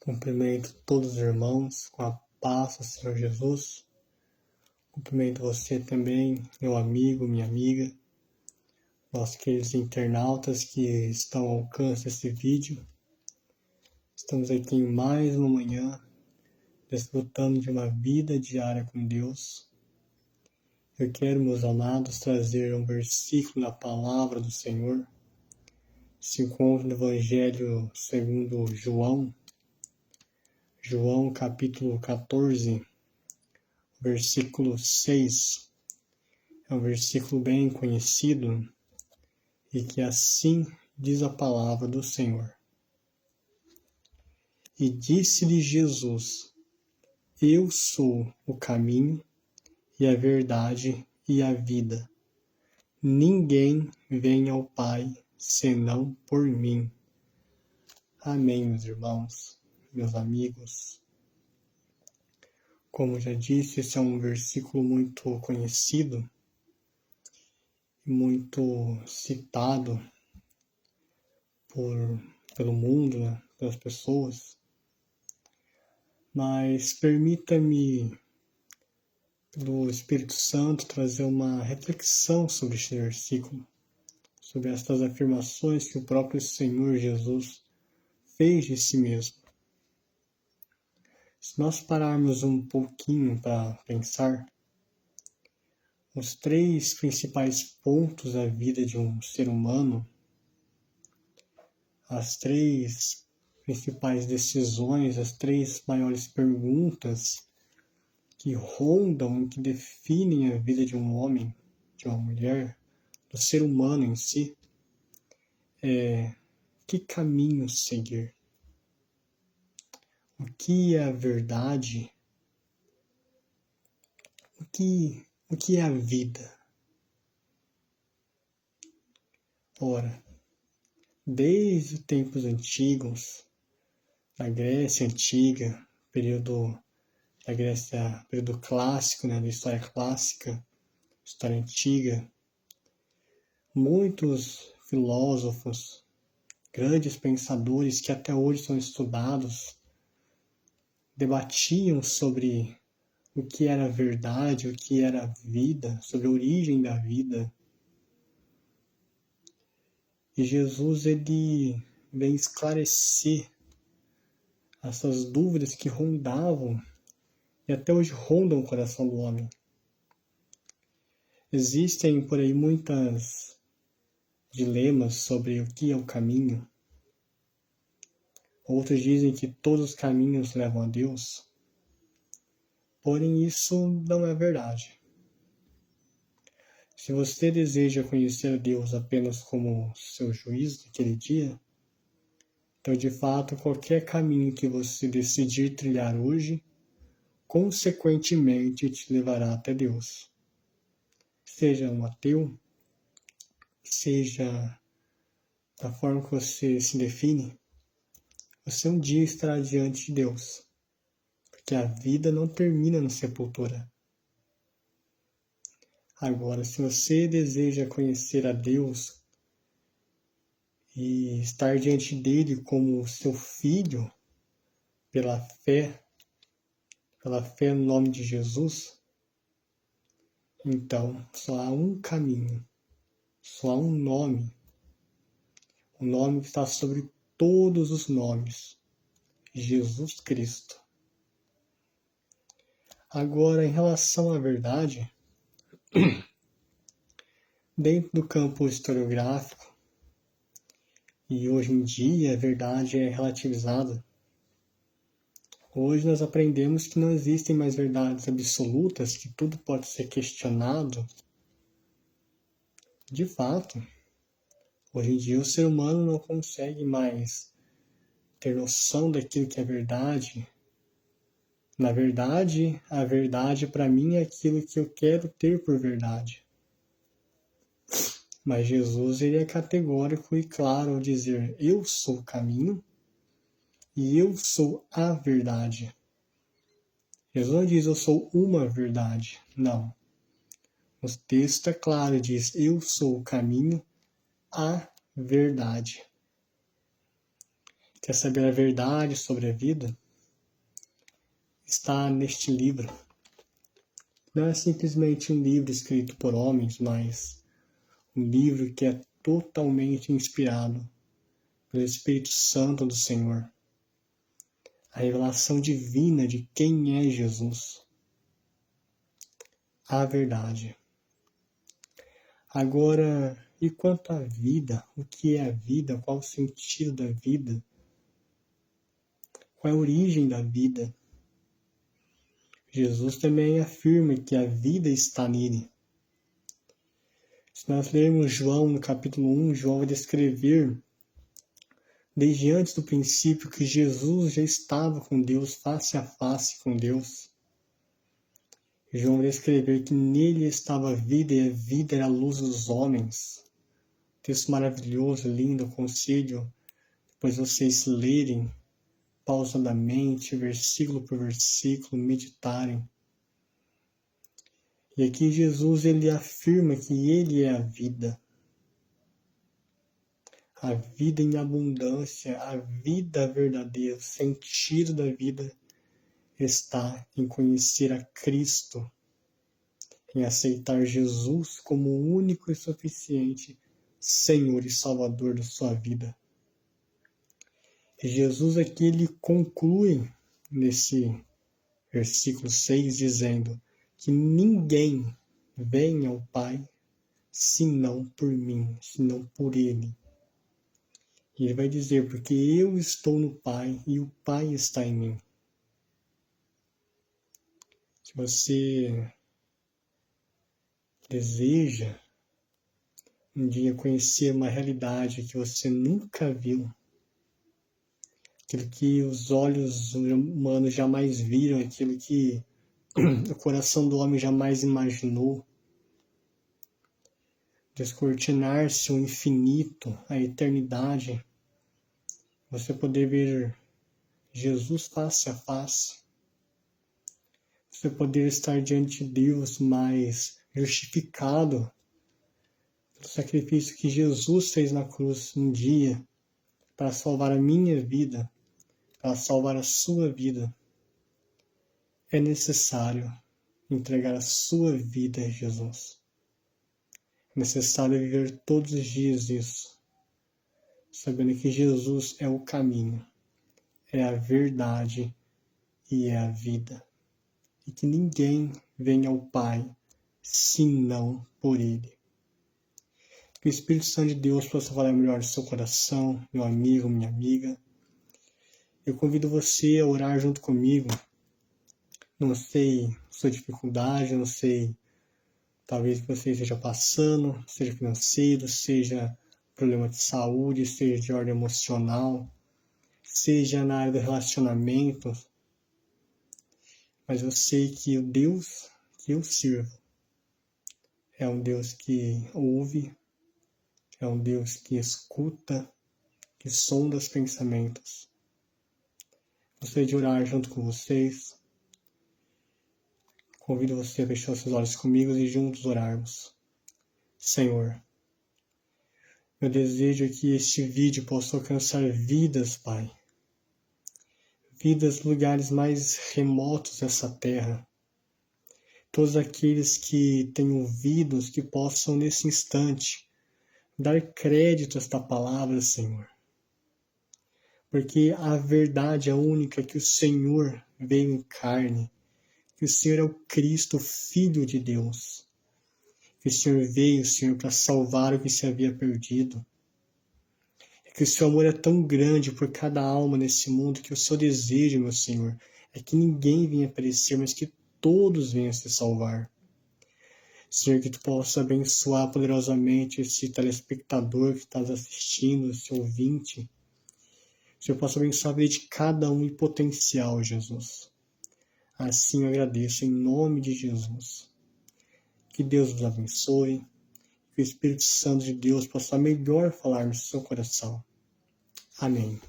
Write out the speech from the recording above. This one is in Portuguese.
Cumprimento todos os irmãos com a paz do Senhor Jesus. Cumprimento você também, meu amigo, minha amiga, nossos queridos internautas que estão ao alcance desse vídeo. Estamos aqui em mais uma manhã, desfrutando de uma vida diária com Deus. Eu quero, meus amados, trazer um versículo da palavra do Senhor. Se encontra no Evangelho segundo João capítulo 14, versículo 6. É um versículo bem conhecido e que assim diz a palavra do Senhor. E disse-lhe Jesus: Eu sou o caminho e a verdade e a vida. Ninguém vem ao Pai senão por mim. Amém, meus irmãos, meus amigos. Como já disse, esse é um versículo muito conhecido, muito citado pelo mundo, né, pelas pessoas. Mas permita-me, pelo Espírito Santo, trazer uma reflexão sobre este versículo, sobre estas afirmações que o próprio Senhor Jesus fez de si mesmo. Se nós pararmos um pouquinho para pensar, os três principais pontos da vida de um ser humano, as três principais decisões, as três maiores perguntas que rondam, que definem a vida de um homem, de uma mulher, do ser humano em si, é: que caminho seguir? O que é a verdade? O que é a vida? Ora, desde os tempos antigos, na Grécia Antiga, período clássico, né, da história clássica, história antiga, muitos filósofos, grandes pensadores que até hoje são estudados, debatiam sobre o que era a verdade, o que era a vida, sobre a origem da vida. E Jesus, ele vem esclarecer essas dúvidas que rondavam e até hoje rondam o coração do homem. Existem por aí muitos dilemas sobre o que é o caminho. Outros dizem que todos os caminhos levam a Deus. Porém, isso não é verdade. Se você deseja conhecer a Deus apenas como seu juiz naquele dia, então, de fato, qualquer caminho que você decidir trilhar hoje, consequentemente te levará até Deus. Seja um ateu, seja da forma que você se define, você um dia estará diante de Deus, porque a vida não termina na sepultura. Agora, se você deseja conhecer a Deus e estar diante dele como seu filho, pela fé no nome de Jesus, então só há um caminho, só há um nome, o nome que está sobre todos os nomes, Jesus Cristo. Agora, em relação à verdade, dentro do campo historiográfico, e hoje em dia a verdade é relativizada. Hoje nós aprendemos que não existem mais verdades absolutas, que tudo pode ser questionado. De fato, hoje em dia o ser humano não consegue mais ter noção daquilo que é verdade. Na verdade, a verdade para mim é aquilo que eu quero ter por verdade. Mas Jesus, ele é categórico e claro ao dizer: eu sou o caminho e eu sou a verdade. Jesus não diz: eu sou uma verdade. Não. O texto é claro, diz: eu sou o caminho, a verdade. Quer saber a verdade sobre a vida? Está neste livro. Não é simplesmente um livro escrito por homens, mas um livro que é totalmente inspirado pelo Espírito Santo do Senhor. A revelação divina de quem é Jesus. A verdade. Agora, e quanto à vida? O que é a vida? Qual o sentido da vida? Qual é a origem da vida? Jesus também afirma que a vida está nele. Se nós lermos João no capítulo 1, João vai descrever desde antes do princípio que Jesus já estava com Deus, face a face com Deus. João vai descrever que nele estava a vida e a vida era a luz dos homens. Texto maravilhoso, lindo, aconselho, depois vocês lerem pausadamente, versículo por versículo, meditarem. E aqui Jesus ele afirma que ele é a vida em abundância, a vida verdadeira, o sentido da vida está em conhecer a Cristo, em aceitar Jesus como o único e suficiente Senhor e Salvador da sua vida. E Jesus aqui ele conclui nesse versículo 6 dizendo que ninguém vem ao Pai senão por mim, senão por Ele. E ele vai dizer, porque eu estou no Pai e o Pai está em mim. Se você deseja um dia conhecer uma realidade que você nunca viu, aquilo que os olhos humanos jamais viram, aquilo que o coração do homem jamais imaginou, descortinar-se o infinito, a eternidade, você poder ver Jesus face a face, você poder estar diante de Deus, mas justificado pelo sacrifício que Jesus fez na cruz um dia para salvar a minha vida, para salvar a sua vida. É necessário entregar a sua vida a Jesus. É necessário viver todos os dias isso, sabendo que Jesus é o caminho, é a verdade e é a vida. E que ninguém vem ao Pai senão por Ele. Que o Espírito Santo de Deus possa falar melhor do seu coração, meu amigo, minha amiga. Eu convido você a orar junto comigo. Não sei sua dificuldade, não sei, talvez que você esteja passando, seja financeiro, seja problema de saúde, seja de ordem emocional, seja na área do relacionamento. Mas eu sei que o Deus que eu sirvo é um Deus que ouve, é um Deus que escuta, que sonda os pensamentos. Gostaria de orar junto com vocês. Convido você a fechar seus olhos comigo e juntos orarmos. Senhor, meu desejo é que este vídeo possa alcançar vidas, Pai. Vidas nos lugares mais remotos dessa terra. Todos aqueles que têm ouvidos, que possam nesse instante dar crédito a esta palavra, Senhor. Porque a verdade é única que o Senhor veio em carne, que o Senhor é o Cristo, o Filho de Deus, que o Senhor veio, Senhor, para salvar o que se havia perdido, que o seu amor é tão grande por cada alma nesse mundo, que o seu desejo, meu Senhor, é que ninguém venha perecer, mas que todos venham se salvar. Senhor, que tu possa abençoar poderosamente esse telespectador que está assistindo, esse ouvinte. Senhor, possa abençoar a vida de cada um em potencial, Jesus. Assim eu agradeço em nome de Jesus. Que Deus vos abençoe. Que o Espírito Santo de Deus possa melhor falar no seu coração. Amém.